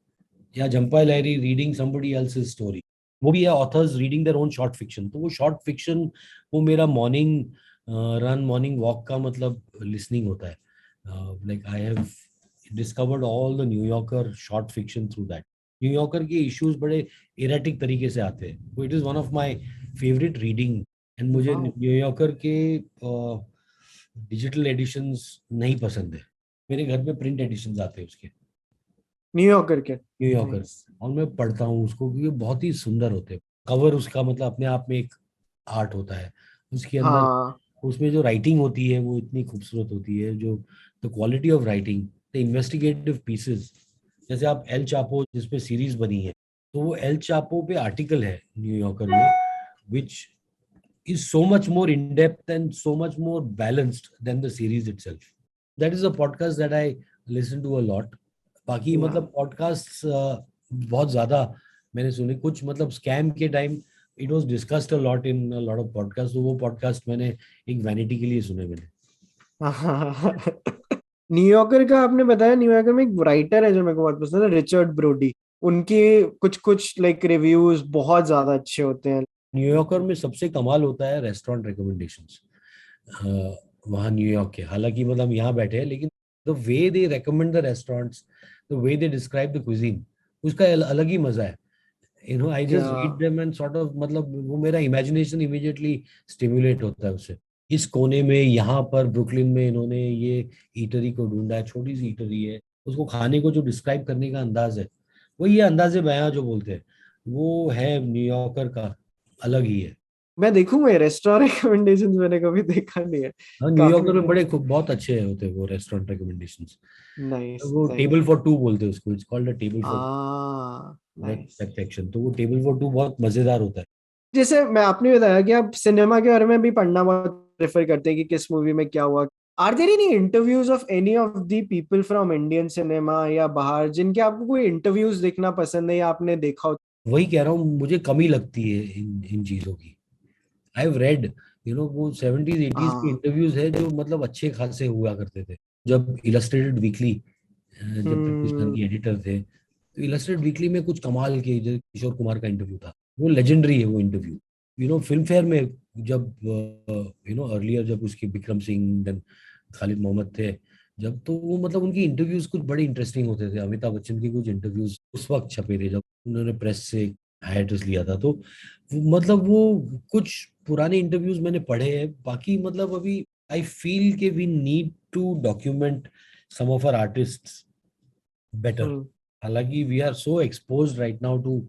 या जंपा लहरी रीडिंग समबडी एल्सेस स्टोरी, वो भी है authors reading their own short fiction. तो वो शॉर्ट फिक्शन वो मेरा मॉर्निंग रन, मॉर्निंग वॉक का मतलब लिसनिंग होता है। Like I have discovered all the New Yorker short fiction through that. New Yorker के इश्यूज बड़े इरेटिक तरीके से आते हैं, वो it is one of my favourite reading. And मुझे वाह। न्यूयॉर्कर के डिजिटल एडिशंस नहीं पसंद है, मेरे घर में प्रिंट एडिशंस आते हैं उसके, न्यूयॉर्कर के। न्यूयॉर्कर। नाइस। और मैं पढ़ता हूँ उसको क्योंकि बहुत ही सुंदर होते हैं। कवर उसका मतलब अपने आप में एक आर्ट होता है। उसके अंदर हाँ। उसमें जो राइटिंग होती है वो इतनी खूबसूरत होती है, जो the quality of writing, the investigative pieces. जैसे आप एल चापो जिसपे सीरीज बनी है, तो वो एल चापो पे आर्टिकल है न्यूयॉर्कर में, which is so much more in depth and so much more balanced than the series itself. That is a podcast that I listen to a lot. बाकी या मतलब पॉडकास्ट बहुत ज्यादा मैंने सुने, कुछ मतलब स्कैम के time it was discussed a lot in a lot of podcast, तो वो पॉडकास्ट मैंने एक वैनिटी के लिए सुने मैंने। न्यूयॉर्कर का आपने बताया, न्यूयॉर्कर में एक राइटर है जो मेरे को बहुत पसंद है, रिचर्ड ब्रोडी। उनके कुछ कुछ लाइक रिव्यूज बहुत ज्यादा अच्छे होते हैं। न्यूयॉर्कर में सबसे कमाल होता है रेस्टोरेंट रिकमेंडेशंस वहाँ न्यूयॉर्क के। हालांकि मतलब हम यहाँ बैठे हैं, लेकिन the way they recommend the restaurants, the way they describe the cuisine, उसका अलग ही मजा है। आई या just read them and sort of मतलब वो मेरा इमेजिनेशन इमीडिएटली स्टिमुलेट होता है उससे। इस कोने में, यहाँ पर ब्रुकलिन में इन्होंने ये ईटरी को ढूंढा है, छोटी सी ईटरी है, उसको खाने को जो डिस्क्राइब करने का अंदाज है, वो ये अंदाजे बयां जो बोलते हैं, वो है न्यूयॉर्कर का, अलग ही है। मैं देखूंगा, ये रेस्टोरेंट रिकमेंडेशंस मैंने कभी देखा नहीं है। हाँ, काफी न्यूयॉर्कर में बड़े बहुत अच्छे होते हैं वो रेस्टोरेंट रिकमेंडेशंस। नाइस वो टेबल नाइस। फॉर टू बोलते हैं उसको, it's called a table for web nice. Section. तो वो टेबल फॉर टू बहुत मजेदार होता है। जैसे मैं आपने बताया कि आप सिनेमा के बारे में भी पढ़ना बहुत प्रेफर करते हैं कि किस मूवी में क्या हुआ। Are there any interviews of any of the people from Indian cinema या बाहर जिनके आपको कोई इंटरव्यूज देखना पसंद है या आपने देखा हो? वही कह रहा हूँ, मुझे कमी लगती है इन इन चीजों की। आई हैव रेड, वो 70s 80s के हाँ। इंटरव्यूज है जो मतलब अच्छे खासे हुआ करते थे। जब इलस्ट्रेटेड वीकली, जब तक कृष्णन हम्म। की एडिटर थे, तो इलस्ट्रेटेड वीकली में कुछ कमाल के, जैसे किशोर कुमार का इंटरव्यू था, वो लेजेंडरी है वो इंटरव्यू। फिल्म फेयर में जब अर्लियर, जब उसके विक्रम सिंह देन खालिद मोहम्मद थे, जब तो वो मतलब उनकी इंटरव्यूज कुछ बड़े इंटरेस्टिंग होते थे। अमिताभ बच्चन के कुछ इंटरव्यूज उस वक्त छपे थे जब उन्होंने प्रेस से हाइएटस लिया था। तो मतलब वो कुछ पुराने इंटरव्यूज मैंने पढ़े हैं। बाकी मतलब अभी आई फील कि we need to document some of our artists better. Hmm. हालांकि we are so exposed right now to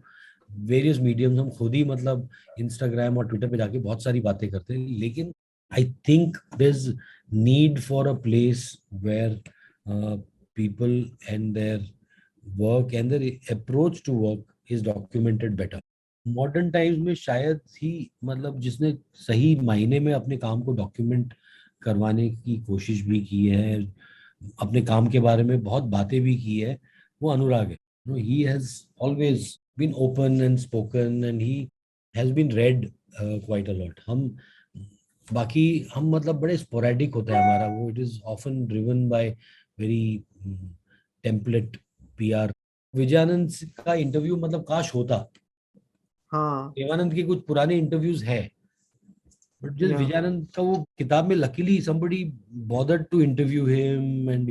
various mediums, हम खुद ही मतलब इंस्टाग्राम और ट्विटर पे जाके बहुत सारी बातें करते हैं, लेकिन I think there is need for a place where people and their work and their approach to work is documented better. Modern times में शायद ही मतलब जिसने सही मायने में अपने काम को डॉक्यूमेंट करवाने की कोशिश भी की है, अपने काम के बारे में बहुत बातें भी की है, वो अनुराग है। He has always been open and spoken and he has been read quite a lot. हम बाकी हम मतलब बड़े स्पोरेडिक होता है हमारा वो, it is often driven by very template PR. Vijayanand का इंटरव्यू मतलब काश होता। हाँ। देवानंद के कुछ पुराने इंटरव्यूज है, बट जस्ट या विजयानंद का वो किताब में luckily somebody bothered to interview him and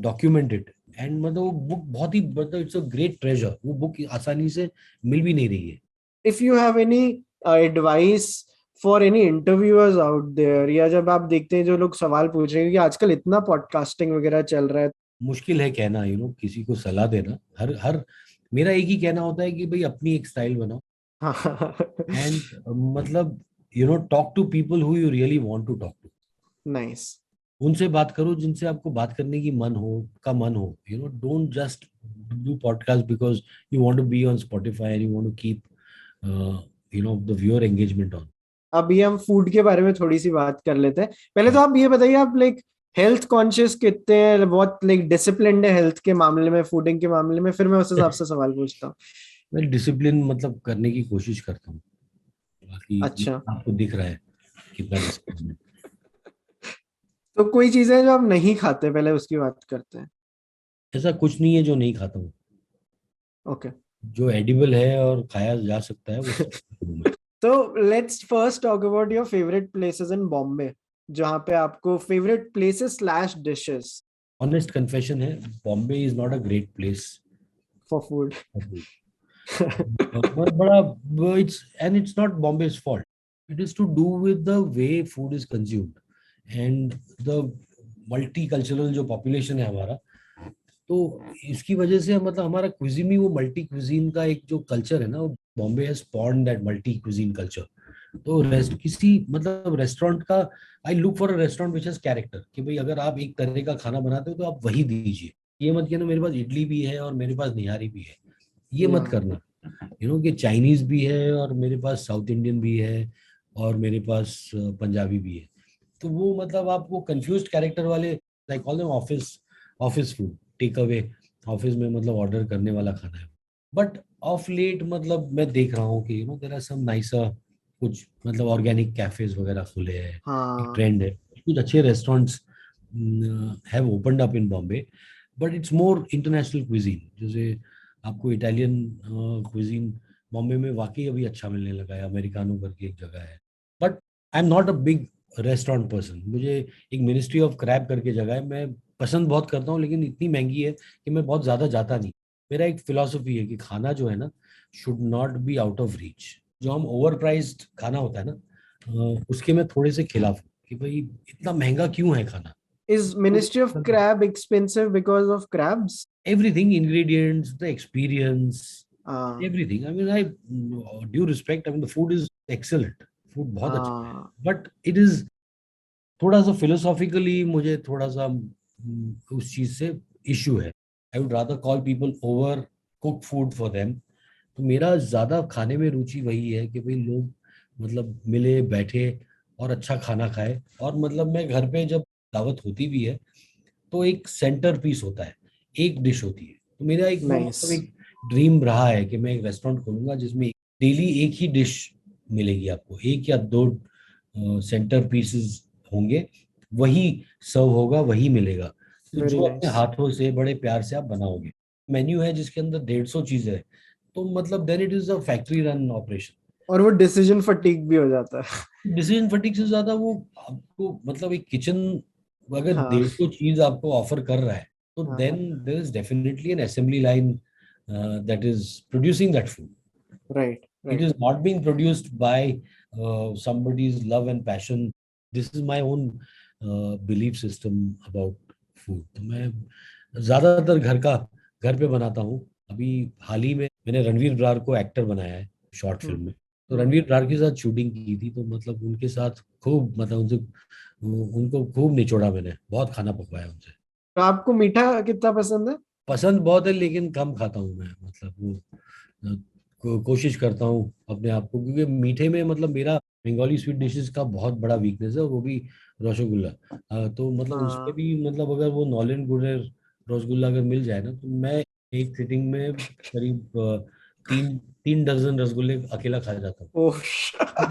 document it। And मतलब वो बुक बहुत ही मतलब इट्स अ ग्रेट ट्रेजर। वो बुक आसानी से मिल भी नहीं रही है। If you have any advice for any interviewers out there, या जब आप देखते हैं जो लोग सवाल पूछ रहे हैं, क्योंकि आजकल इतना पॉडकास्टिंग वगैरह चल रहा है। मुश्किल है कहना, किसी को सलाह देना। हर हर मेरा एक ही कहना होता है कि भाई अपनी एक स्टाइल बनाओ हाँ। एंड मतलब talk to people who you really want to talk to. Nice. उनसे बात करो जिनसे आपको बात करने की मन हो। Don't just do podcast because you want to be on Spotify and you want to keep the viewer engagement on. अभी हम फूड के बारे में थोड़ी सी बात कर लेते हैं। पहले तो आप ये बताइए, आप लाइक हेल्थ कॉन्शियस कितने हैं, बहुत लाइक डिसिप्लिन्ड है हेल्थ के मामले में, फूडिंग के मामले में? फिर मैं उस हिसाब से सवाल पूछता हूँ। मैं डिसिप्लिन मतलब करने की कोशिश करता हूँ। बाकी अच्छा। आपको दिख रहा है कितना डिसिप्लिन। तो कोई चीजें जो आप नहीं खाते, पहले उसकी बात करते हैं। ऐसा कुछ नहीं है जो नहीं खाता हूँ। ओके। जो एडिबल है और खाया जा सकता है वो सब खाता हूँ मैं। तो let's first talk about your favourite places in Bombay, जहाँ पे आपको favourite places slash dishes honest confession है, Bombay is not a great place for food. For food. बड़ा it's and it's not Bombay's fault, it is to do with the way food is consumed and the multicultural जो population है हमारा। तो इसकी वजह से मतलब हमारा क्विजीन ही वो मल्टी क्विजीन का एक जो कल्चर है ना, Bombay has स्पॉन्ड that multi cuisine culture. तो रेस्ट किसी मतलब रेस्टोरेंट का, I look for a restaurant which has character, कि भाई अगर आप एक तरह का खाना बनाते हो तो आप वही दीजिए। ये मत कहना मेरे पास इडली भी है और मेरे पास निहारी भी है, ये या मत करना। कि चाइनीज भी है और मेरे पास साउथ इंडियन भी है और मेरे पास पंजाबी भी है। तो वो मतलब आप वो कंफ्यूज्ड कैरेक्टर वाले, like call them office office food, take away, office में मतलब ऑर्डर करने वाला खाना है। बट ऑफ लेट मतलब मैं देख रहा हूँ कि देयर आर सम नाइसर, कुछ मतलब ऑर्गेनिक कैफेज वगैरह खुले हैं। एक हाँ। ट्रेंड है, कुछ अच्छे restaurants have opened up in Bombay, but it's more international cuisine. जैसे आपको इटालियन क्विजीन बॉम्बे में वाकई अभी अच्छा मिलने लगा है, अमेरिकानो करके एक जगह है। But I am not a big restaurant person. मुझे एक मिनिस्ट्री ऑफ क्रैब करके जगह है, मैं पसंद बहुत करता हूँ, लेकिन इतनी महंगी है कि मैं बहुत ज़्यादा जाता नहीं। मेरा एक फिलॉसफी है कि खाना जो है ना should not be out of reach. जो हम ओवर प्राइज्ड खाना होता है ना, उसके मैं थोड़े से खिलाफ हूँ कि भाई इतना महंगा क्यों है खाना। Is Ministry of Crab expensive because of crabs? Everything, ingredients, the experience, हाँ। everything. I mean, I due respect, I mean the food is excellent, food बहुत अच्छा है, हाँ बट इट इज थोड़ा सा फिलोसॉफिकली मुझे थोड़ा सा उस चीज से इश्यू है। I would rather call people over cook food for them. तो मेरा ज्यादा खाने में रुचि वही है कि भाई लोग मतलब मिले बैठे और अच्छा खाना खाए। और मतलब मैं घर पे जब दावत होती भी है तो एक सेंटर पीस होता है, एक डिश होती है। तो मेरा एक वो नाइस। मतलब एक ड्रीम रहा है कि मैं एक रेस्टोरेंट खोलूंगा जिसमें डेली एक ही डिश मिलेगी आपको, एक या दो सेंटर पीसेस होंगे, वही सर्व होगा, वही मिलेगा। तो वेरी जो अपने नाइस। हाथों से बड़े प्यार से आप बनाओगे। मेन्यू है जिसके अंदर 150 चीजें है, तो मतलब then it is a factory run operation. और वो डिसीजन फटीग भी हो जाता है। डिसीजन फटीग से ज्यादा वो आपको मतलब एक किचन अगर हाँ 150 चीज आपको ऑफर कर रहा है, तो हाँ देन हाँ। There is definitely an assembly line that is producing that food. Right It right. is not being produced by somebody's love and passion. This is my own belief system about food. तो मैं ज्यादातर घर पे बनाता हूँ। अभी हाल ही में मैंने रणवीर ब्रार को एक्टर बनाया है शॉर्ट हम्म फिल्म में। तो हम्म। रणवीर ब्रार के साथ शूटिंग की थी, तो मतलब उनके साथ खूब मतलब उनसे उनको खूब निचोड़ा मैंने, बहुत खाना पकवाया उनसे। तो आपको मीठा कितना पसंद है? पसंद बहुत है लेकिन कम खाता हूँ मैं, मतलब वो कोशिश करता हूँ अपने आप को, क्योंकि मीठे में मतलब मेरा बंगाली स्वीट डिशेस का बहुत बड़ा वीकनेस है, और वो भी रसगुल्ला। तो मतलब उसमें हाँ। भी मतलब अगर वो नॉलेन गुड़े रसगुल्ला अगर मिल जाए ना, तो मैं एक सिटिंग में करीब 3 3 दर्जन रसगुल्ले अकेला खा जाता हूँ। ओह।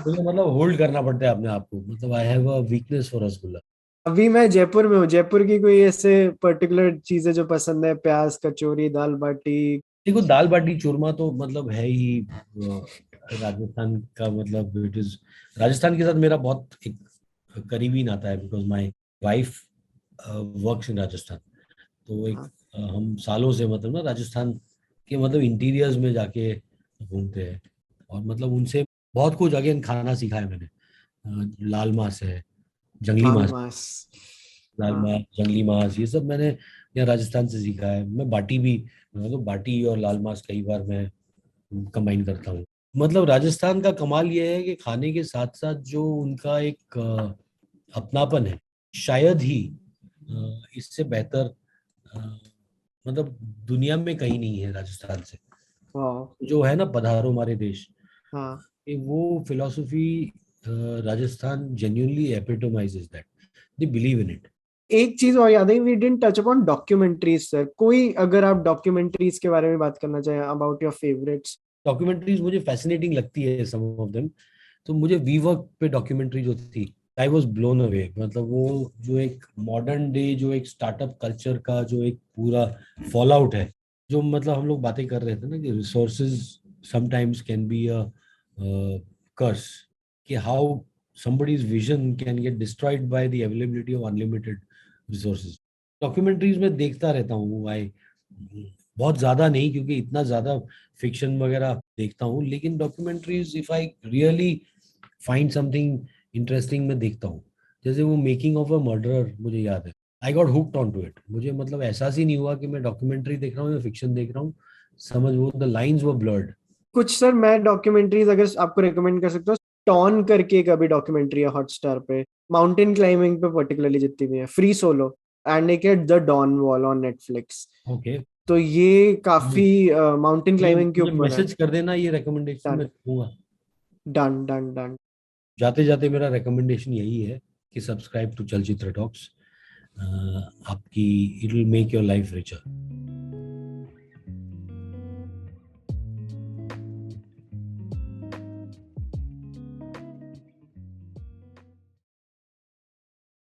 मुझे मतलब होल्ड करना पड़ता है अपने आप को, मतलब I have a weakness for rasgulla. अभी मैं जयपुर में हूँ। जयपुर की कोई ऐसे पर्टिकुलर चीजें जो पसंद है? प्याज कचौरी, दाल बाटी। देखो दाल बाटी चूरमा तो मतलब है ही राजस्थान का, मतलब इट इज राजस्थान के साथ मेरा बहुत एक करीबी नाता है, because my wife works in Rajasthan. तो एक हाँ हम सालों से मतलब ना राजस्थान के मतलब इंटीरियर्स में जाके घूमते हैं, और मतलब उनसे बहुत कुछ अगेन खाना सीखा है मैंने। लाल मांस है, जंगली लाल मांस, मांस। लाल हाँ मांस जंगली मांस, ये सब मैंने यहाँ राजस्थान से सीखा है। मैं बाटी भी, तो बाटी और लाल मांस कई बार मैं कंबाइन करता हूँ। मतलब राजस्थान का कमाल ये है कि खाने के साथ साथ जो उनका एक अपनापन है, शायद ही इससे बेहतर अ, मतलब दुनिया में कहीं नहीं है राजस्थान से। वाह। जो है ना पधारो हमारे देश, हाँ। वो philosophy Rajasthan genuinely epitomises that, they believe in it. एक चीज और याद है, we didn't touch upon documentaries sir. कोई अगर आप डॉक्यूमेंट्रीज के बारे में बात करना चाहें अबाउट योर फेवरेट्स। डॉक्यूमेंट्रीज मुझे फैसिनेटिंग लगती है सम ऑफ देम। तो मुझे वी वर्क पे डॉक्यूमेंट्री जो थी, आई वॉज ब्लोन अवे। मतलब वो जो एक मॉडर्न डे जो एक स्टार्टअप कल्चर का जो एक पूरा फॉल आउट है, जो मतलब हम लोग बातें कर रहे थे ना कि resources sometimes can be a curse, कि how somebody's vision can get destroyed by the availability of unlimited resources। Documentaries में देखता रहता हूँ। आई बहुत ज्यादा नहीं, क्योंकि इतना ज्यादा फिक्शन वगैरह देखता हूँ, लेकिन documentaries if I really find something interesting मैं देखता हूँ। जैसे वो मेकिंग ऑफ अ मर्डरर मुझे याद है, I got hooked on to it. मुझे मतलब एहसास ही नहीं हुआ कि मैं डॉक्यूमेंट्री देख रहा हूँ या फिक्शन देख रहा हूँ। समझ, वो द लाइंस वर ब्लर्ड। कुछ सर मैं डॉक्यूमेंट्रीज अगर आपको रिकमेंड कर सकता हूँ। टॉन करके एक अभी डॉक्यूमेंट्री है हॉटस्टार पे, माउंटेन क्लाइंबिंग पे पर्टिकुलरली जितनी भी है, फ्री सोलो। एंड एक है the Dawn Wall on Netflix. Okay, तो ये काफी माउंटेन मुझे क्लाइंबिंग के मुझे ऊपर है। मैसेज कर देना ये रिकमेंडेशन, डन मैं देखूंगा। Done done done. जाते जाते मेरा रिकमेंडेशन यही है कि सब्सक्राइब टू चलचित्र टॉक्स। आपकी it will make your life richer.